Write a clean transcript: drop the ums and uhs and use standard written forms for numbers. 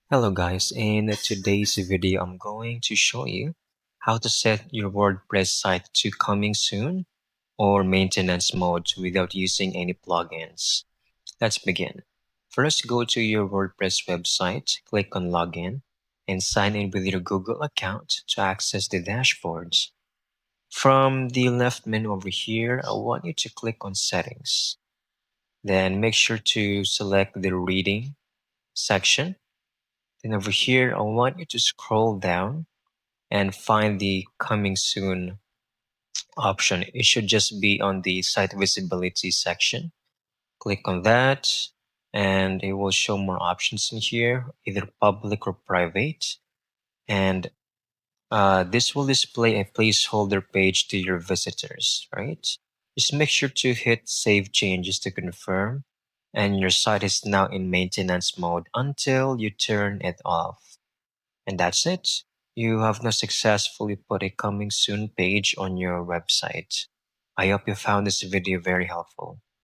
Hello guys, in today's video I'm going to show you how to set your WordPress site to coming soon or maintenance mode without using any plugins. Let's begin. First, go to your WordPress website, click on login, and sign in with your Google account to access the dashboards. From the left menu over here, I want you to click on settings. Then make sure to select the reading section. Then over here, I want you to scroll down and find the coming soon option. It should just be on the site visibility section. Click on that and it will show more options in here, either public or private. And this will display a placeholder page to your visitors, right? Just make sure to hit save changes to confirm and your site is now in maintenance mode until you turn it off. And that's it. You have now successfully put a coming soon page on your website. I hope you found this video very helpful.